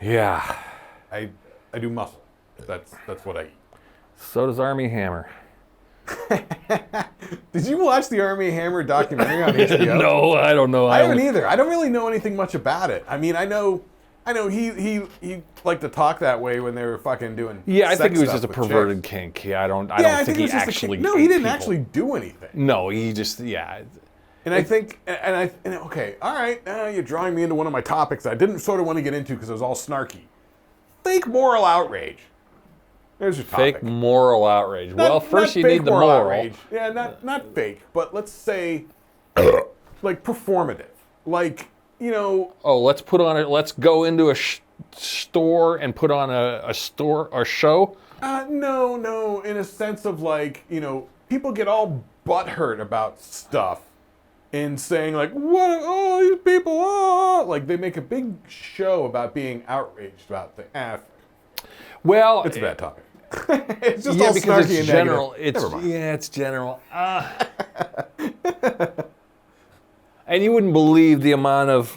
Yeah. I do muscle. That's what I eat. So does Army Hammer. Did you watch the Army Hammer documentary on HBO? No, I don't know. I haven't either. I don't really know anything much about it. I mean, I know he liked to talk that way when they were fucking doing. Yeah, I think sex it was stuff just a with perverted chicks. kink. Yeah, I don't I think it he was just actually. No, he ate didn't people. actually do anything. No, he just And I think, okay, all right, you're drawing me into one of my topics I didn't sort of want to get into because it was all snarky. Fake moral outrage. There's your topic. Fake moral outrage. Well, first you need the moral. Outrage. Yeah, not fake, but let's say like performative. Like, Oh, let's put on it. Let's go into store and put on a show? No, in a sense of like, people get all butthurt about stuff and saying like, what, oh, these people, oh, like they make a big show about being outraged about things. Well, It's a bad topic. It's just yeah, all because snarky it's and general. negative. Never mind. It's general. And you wouldn't believe the amount of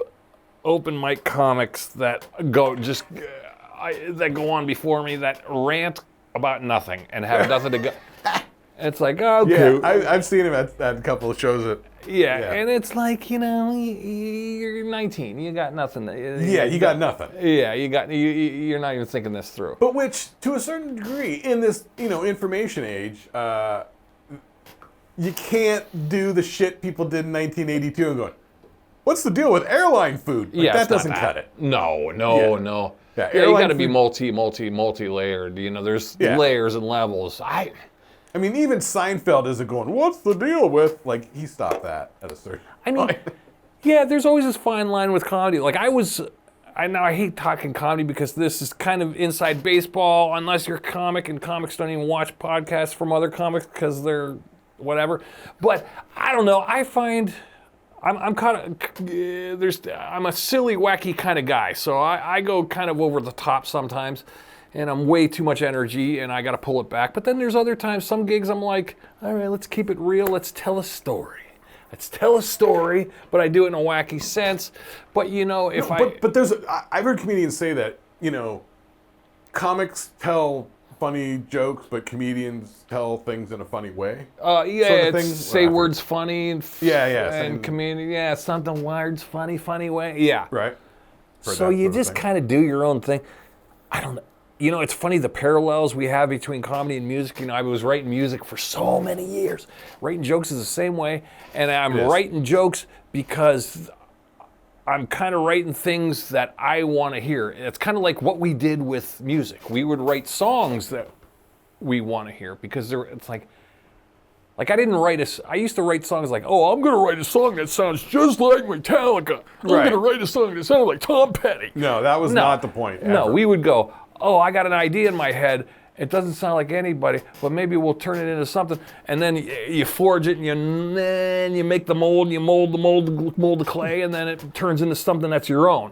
open mic comics that go that go on before me that rant about nothing and have nothing to go. It's like, okay. Yeah, I've seen him at a couple of shows. Yeah, and it's like, you're 19, you got nothing. You got nothing. Yeah, you're not even thinking this through. But which, to a certain degree, in this, information age, you can't do the shit people did in 1982 and going, what's the deal with airline food? Like, that doesn't cut it. No. Yeah, You got to be multi-layered. There's layers and levels. I mean, even Seinfeld isn't going, what's the deal with, like, he stopped that at a certain point. Yeah, there's always this fine line with comedy. Like I hate talking comedy because this is kind of inside baseball unless you're a comic, and comics don't even watch podcasts from other comics because they're whatever. But I don't know, I find I'm kind of, I'm a silly, wacky kind of guy. So I go kind of over the top sometimes. And I'm way too much energy, and I got to pull it back. But then there's other times, some gigs, I'm like, all right, let's keep it real. Let's tell a story. But I do it in a wacky sense. But I've heard comedians say that, comics tell funny jokes, but comedians tell things in a funny way. Say words funny and comedian, something words funny way. Yeah. Right. So you just kind of do your own thing. I don't know. It's funny the parallels we have between comedy and music. I was writing music for so many years. Writing jokes is the same way. And I'm writing jokes because I'm kind of writing things that I want to hear. It's kind of like what we did with music. We would write songs that we want to hear because it's like I used to write songs like, oh, I'm going to write a song that sounds just like Metallica. I'm going to write a song that sounds like Tom Petty. No, that was not the point. Ever. No, we would go, oh, I got an idea in my head. It doesn't sound like anybody, but maybe we'll turn it into something. And then you forge it, and then you make the mold, and you mold the clay, and then it turns into something that's your own.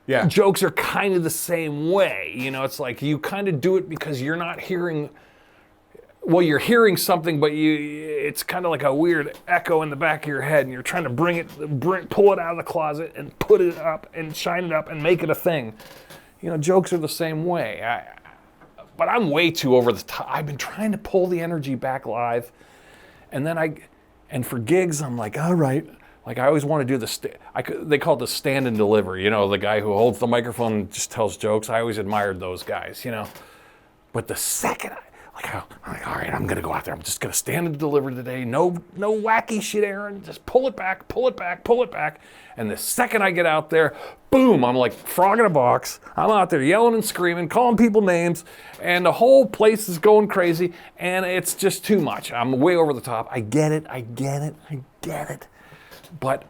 Yeah. Jokes are kind of the same way. It's like you kind of do it because you're not hearing. Well, you're hearing something, but it's kind of like a weird echo in the back of your head, and you're trying to pull it out of the closet and put it up and shine it up and make it a thing. Jokes are the same way. But I'm way too over the top. I've been trying to pull the energy back live, and then for gigs, I'm like, all right. Like I always want to do they call it the stand and deliver. The guy who holds the microphone and just tells jokes. I always admired those guys. But the second I'm like, all right, I'm gonna go out there. I'm just gonna stand and deliver today. No wacky shit, Aaron. Just pull it back. And the second I get out there, boom, I'm like frog in a box. I'm out there yelling and screaming, calling people names, and the whole place is going crazy, and it's just too much. I'm way over the top. I get it. But,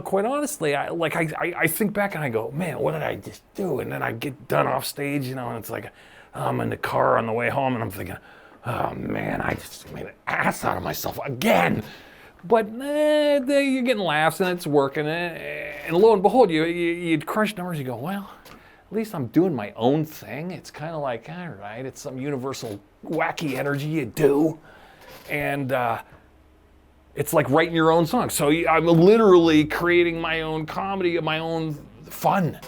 quite honestly, I think back and I go, man, what did I just do? And then I get done off stage, and it's like, I'm in the car on the way home, and I'm thinking, oh man, I just made an ass out of myself again. But you're getting laughs, and it's working, and lo and behold, you crush numbers. You go, well, at least I'm doing my own thing. It's kind of like, all right, it's some universal wacky energy you do, and it's like writing your own song. So I'm literally creating my own comedy, my own fun.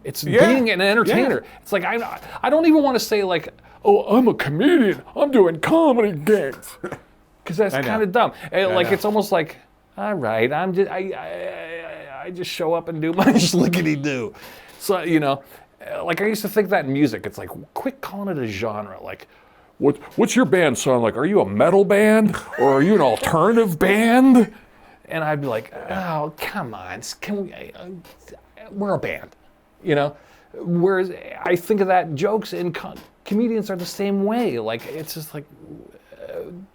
It's being an entertainer. Yeah. It's like I don't even want to say like, oh, I'm a comedian. I'm doing comedy gigs, because that's kind of dumb. It's almost like, all right, I just show up and do my Shlicketty do. So I used to think that in music. It's like, quit calling it a genre. Like, what's your band sound like? Are you a metal band or are you an alternative band? And I'd be like, oh, come on, we're a band. Whereas I think of that jokes and comedians are the same way. Like, it's just like,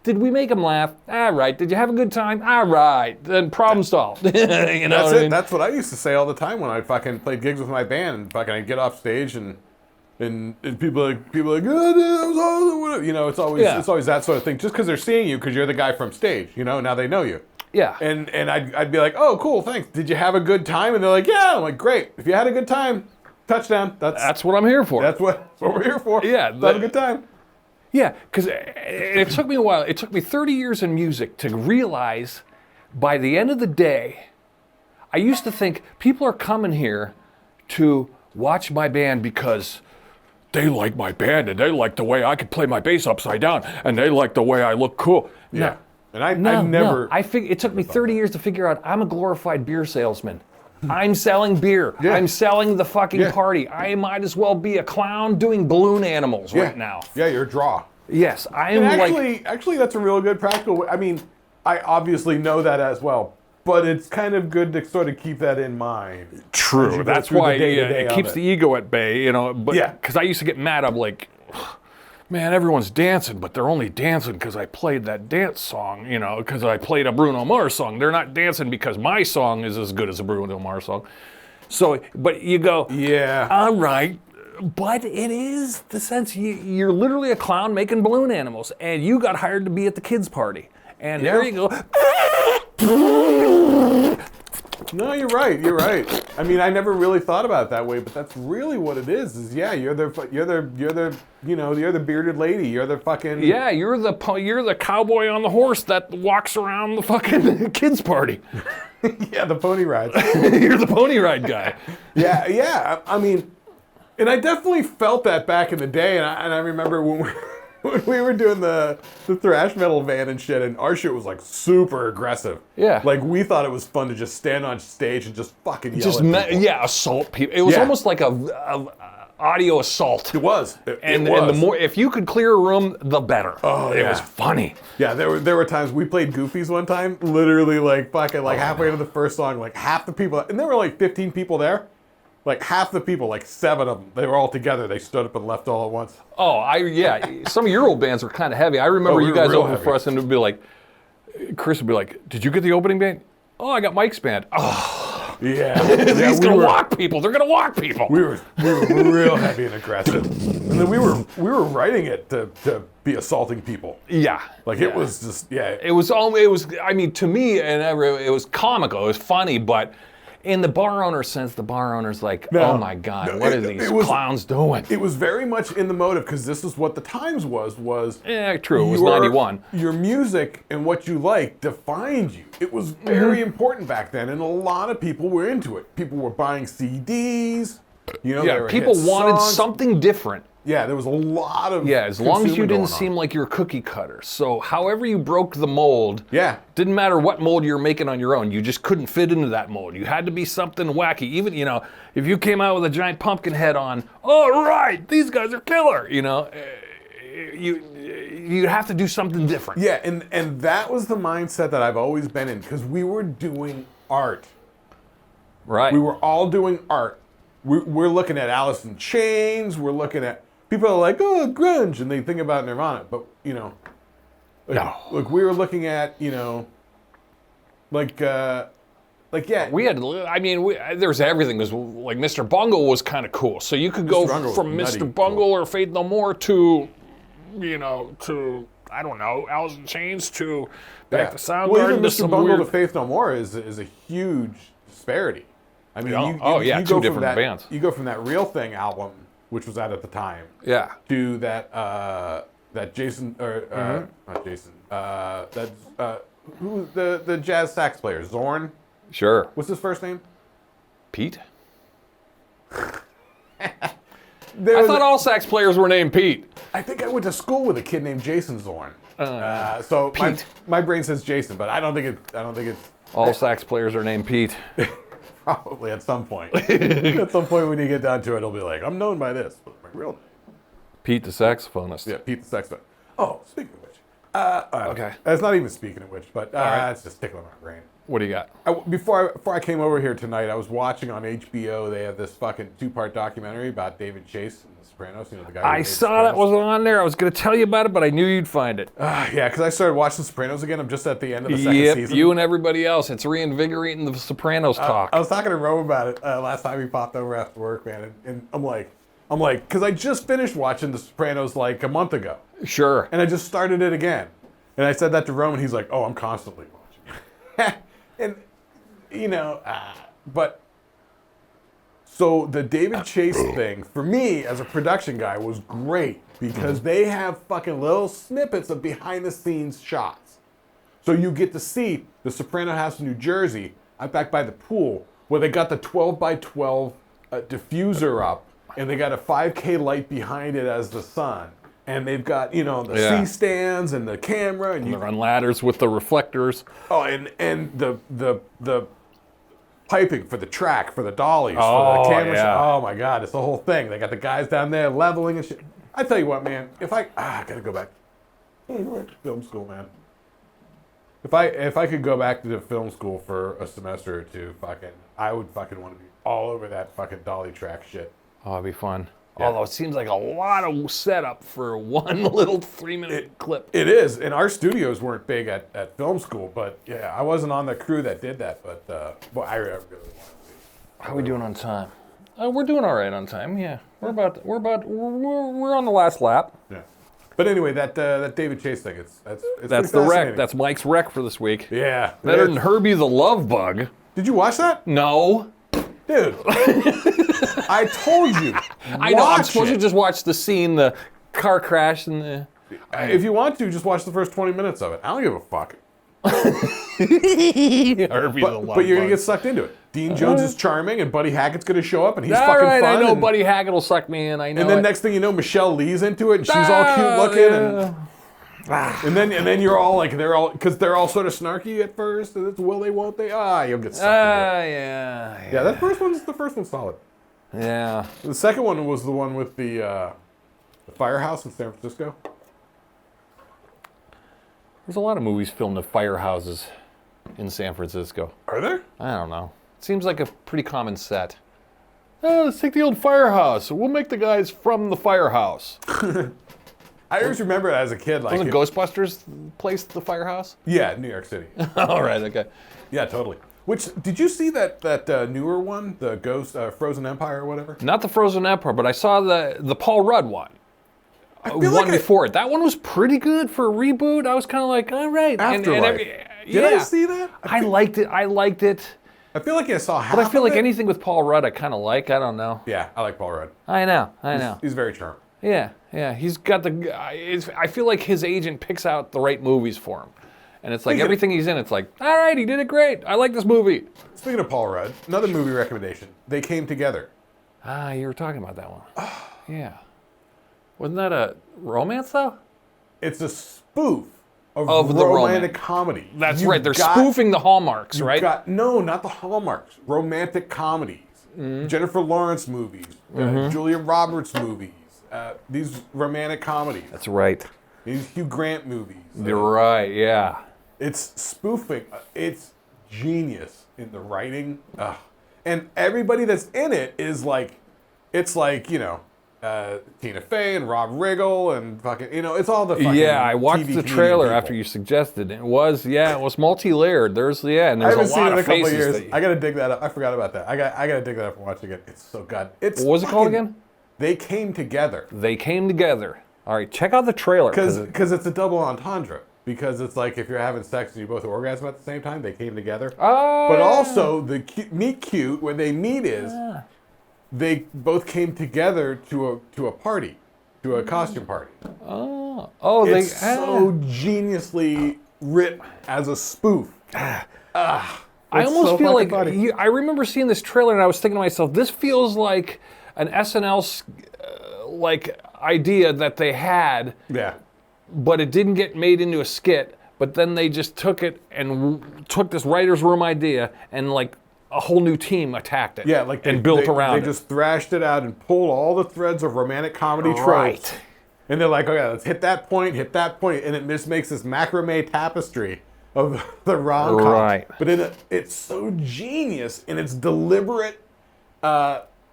Did we make them laugh? All right. Did you have a good time? All right. Then problem solved. You know That's what it. I mean? That's what I used to say all the time when I fucking played gigs with my band, and fucking I'd get off stage and people are like, oh, that was awesome. Whatever. You know, it's always that sort of thing. Just because they're seeing you, because you're the guy from stage, you know, now they know you. Yeah. And I'd be like, oh, cool, thanks. Did you have a good time? And they're like, yeah. I'm like, great. If you had a good time, touchdown. That's what I'm here for. That's what we're here for. Yeah. Have a good time. Yeah, because it took me a while. It took me 30 years in music to realize by the end of the day, I used to think people are coming here to watch my band because they like my band and they like the way I can play my bass upside down and they like the way I look cool. Yeah. No, And I've never... It took me 30 years to figure out I'm a glorified beer salesman. I'm selling beer. Yeah. I'm selling the fucking Yeah. party. I might as well be a clown doing balloon animals right now. Yeah, you're a draw. Yes, I am And actually, that's a real good practical way. I mean, I obviously know that as well, but it's kind of good to sort of keep that in mind. True. That's why it keeps the ego at bay, you know. But Yeah. because I used to get mad. I'm like, man, everyone's dancing, but they're only dancing because I played that dance song, you know, because I played a Bruno Mars song. They're not dancing because my song is as good as a Bruno Mars song. So, but you go, Yeah. all right. But it is the sense you're literally a clown making balloon animals, and you got hired to be at the kids' party. And there you go. No, you're right. You're right. I mean, I never really thought about it that way, but that's really what it is. Is yeah, you're the bearded lady. You're the fucking Yeah, you're the cowboy on the horse that walks around the fucking kids' party. yeah, the pony rides. You're the pony ride guy. Yeah. I mean, and I definitely felt that back in the day, and I remember when we were doing the thrash metal van and shit, and our shit was like super aggressive. Yeah. Like we thought it was fun to just stand on stage and just fucking yell at people. Assault people. It was almost like a audio assault. It was. And the more, if you could clear a room, the better. Oh, It yeah. was funny. Yeah, there were times we played Goofies one time, literally like fucking like halfway into the first song, like half the people, and there were like 15 people there. Like half the people, like 7 of them, they were all together. They stood up and left all at once. Oh, some of your old bands were kind of heavy. I remember we you were guys real opened for us, and it'd be like, Chris would be like, "Did you get the opening band?" "Oh, I got Mike's band." "Oh, Yeah, he's gonna walk people. They're gonna walk people." We were real heavy and aggressive, and then we were writing it to be assaulting people. Yeah, Like it was just It was. I mean, to me, and it was comical. It was funny, but in the bar owner sense, the bar owner's like, "Oh my God, what are these clowns doing?" It was very much in the motive because this is what the times was. Yeah, true. It was 91. Your music and what you like defined you. It was very important back then, and a lot of people were into it. People were buying CDs. You know, they were people hit wanted songs. something different. Yeah, there was a lot of As long as you consuming didn't going seem on. like you're cookie cutter. So however you broke the mold, Yeah. didn't matter what mold you were making on your own. You just couldn't fit into that mold. You had to be something wacky. Even, you know, if you came out with a giant pumpkin head on, all right, these guys are killer. You know, you have to do something different. Yeah, and that was the mindset that I've always been in because we were doing art. Right. We were all doing art. We're looking at Alice in Chains. We're looking at people are like, oh, grunge, and they think about Nirvana, but you know, like we were looking at, you know, yeah. We had, I mean, there's everything. It was like Mr. Bungle was kind of cool. So you could go Bungle was from nutty Mr. Bungle or Faith No More to, you know, to, I don't know, Alice in Chains to back to Soundgarden. Well, even to Mr. some Bungle weird... to Faith No More is a huge disparity. I mean, Yeah. you Two go different from that, bands. You go from that Real Thing album, which was out at the time, Yeah. to that Jason or not Jason, who's the jazz sax player, Zorn. Sure. What's his first name? Pete? I thought all sax players were named Pete. I think I went to school with a kid named Jason Zorn. So Pete. my brain says Jason, but I don't think it's All sax players are named Pete. probably at some point. At some point when you get down to it, it'll be like, I'm known by this. But my real name. Pete the saxophonist. Yeah, Pete the saxophone. Oh, speaking of which. Okay. That's not even speaking of which, but it's just tickling my brain. What do you got? Before I came over here tonight, I was watching on HBO. They have this fucking 2-part documentary about David Chase and The Sopranos. You know, the guy. I saw that wasn't on there. I was going to tell you about it, but I knew you'd find it. Yeah, because I started watching The Sopranos again. I'm just at the end of the second season. You and everybody else. It's reinvigorating the Sopranos talk. I was talking to Rome about it last time he popped over after work, man, and I'm like, because I just finished watching The Sopranos like a month ago. Sure. And I just started it again. And I said that to Rome, and he's like, oh, I'm constantly watching. And, you know, but, so the David Chase thing, for me, as a production guy, was great, because they have fucking little snippets of behind-the-scenes shots. So you get to see the Soprano House in New Jersey, out back by the pool, where they got the 12x12 diffuser up, and they got a 5K light behind it as the sun. And they've got, you know, the C-stands and the camera. And they're on ladders with the reflectors. Oh, and the piping for the track, for the dollies, for the camera. Yeah. Oh, my God, it's the whole thing. They got the guys down there leveling and shit. I tell you what, man, if I got to go back. Film school, man. If I could go back to the film school for a semester or two, I would fucking want to be all over that fucking dolly track shit. Oh, it'd be fun. Yeah. Although it seems like a lot of setup for one little 3-minute clip. It is, and our studios weren't big at film school, but yeah, I wasn't on the crew that did that, but I really wanted to. How are we doing on time? We're doing all right on time. Yeah, we're on the last lap. Yeah, but anyway, that David Chase thing, that's the wreck. That's Mike's wreck for this week. Yeah, better than Herbie the Love Bug. Did you watch that? No. Dude, I told you. I know. I'm supposed to just watch the scene, the car crash, and the. If you want to, just watch the first 20 minutes of it. I don't give a fuck. Herbie the Love but you're gonna Bug. get sucked into it. Dean Jones is charming, and Buddy Hackett's gonna show up, and he's All fucking right, fun. I know Buddy Hackett will suck me in. I know. And then next thing you know, Michelle Lee's into it, and she's all cute looking, and then you're all like, they're all sort of snarky at first, and it's will they, won't they? You'll get sucked into it. Yeah. That first one's solid. Yeah. The second one was the one with the firehouse in San Francisco. There's a lot of movies filmed at firehouses in San Francisco. Are there? I don't know. Seems like a pretty common set. Let's take the old firehouse. We'll make the guys from the firehouse. I always remember as a kid, like Wasn't Ghostbusters placed the firehouse? Yeah, New York City. All right, okay. Yeah, totally. Which, did you see that newer one, the Ghost Frozen Empire or whatever? Not the Frozen Empire, but I saw the Paul Rudd one. One before it. That one was pretty good for a reboot. I was kind of like, all right. Afterlife. Did I see that? I liked it. I feel like I saw half But I feel of like it. anything with Paul Rudd I kind of like. I don't know. Yeah, I like Paul Rudd. I know. He's very charming. Yeah. He's got I feel like his agent picks out the right movies for him. And it's like everything he's in, it's like, all right, he did it great. I like this movie. Speaking of Paul Rudd, another movie recommendation. They Came Together. You were talking about that one. Yeah. Wasn't that a romance, though? It's a spoof of the romantic comedy. That's right. They're spoofing the Hallmarks, right? No, not the Hallmarks. Romantic comedies. Jennifer Lawrence movies. Julia Roberts movies. These romantic comedies. That's right. These Hugh Grant movies. You're right, yeah. It's spoofing. It's genius in the writing. And everybody that's in it is like, it's like, you know, Tina Fey and Rob Riggle and fucking, you know, it's all the fucking I watched TV the trailer people. after you suggested it. It was multi-layered. And there's I a haven't seen lot it in of a couple of faces. years. I gotta dig that up. I forgot about that. I gotta dig that up and watch it again. It's so good. It's What was it called again? They Came Together. They Came Together. All right, check out the trailer. Because it's a double entendre. Because it's like if you're having sex and you both orgasm at the same time, they came together. But also, the meet cute, where they meet is, they both came together to a party, to a costume party. It's so geniusly written as a spoof. I almost feel like I remember seeing this trailer and I was thinking to myself, this feels like an SNL like idea that they had. Yeah. But it didn't get made into a skit. But then they just took it and took this writer's room idea and like a whole new team attacked it. Yeah, like built around it. They just thrashed it out and pulled all the threads of romantic comedy tropes. And they're like, okay, let's hit that point, and it just makes this macrame tapestry of the rom-com. Right. But it's so genius in its deliberate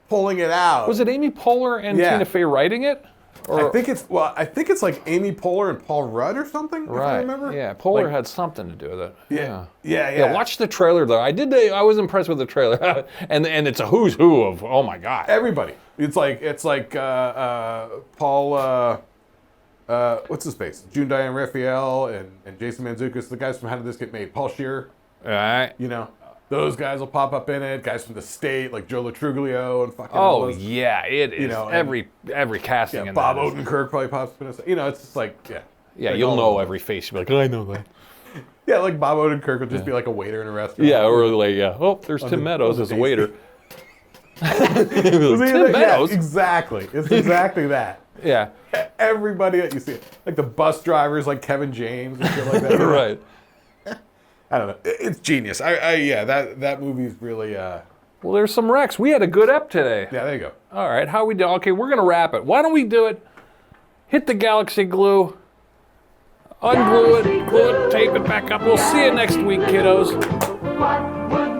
pulling it out. Was it Amy Poehler and Tina Fey writing it? Or, I think it's like Amy Poehler and Paul Rudd or something. If I remember. Yeah, Poehler had something to do with it. Yeah. Watch the trailer though. I was impressed with the trailer, and it's a who's who of, oh my god, everybody. It's like Paul. What's his face? June Diane Raphael and Jason Mantzoukas, the guys from How Did This Get Made? Paul Scheer. All right. You know, those guys will pop up in it. Guys from the state, like Joe Latruglio and fucking. all those, it is. you know, every casting. in Bob that is- Odenkirk probably pops up in it. You know, it's just like Yeah, like you'll all know those. every face. You'll be like, I know that. Yeah, like Bob Odenkirk would just be like a waiter in a restaurant. Yeah, or like, oh, there's Tim Meadows as a waiter. Tim Meadows? Yeah, exactly. It's exactly that. Yeah. Everybody that you see, like the bus drivers, like Kevin James and shit like that. Right. I don't know. It's genius. That movie's really. Well, there's some Rex. We had a good ep today. Yeah, there you go. All right, how we do? Okay, we're gonna wrap it. Why don't we do it? Hit the Galaxy glue, unglue it, glue it, tape it back up. We'll see you next week, kiddos. What would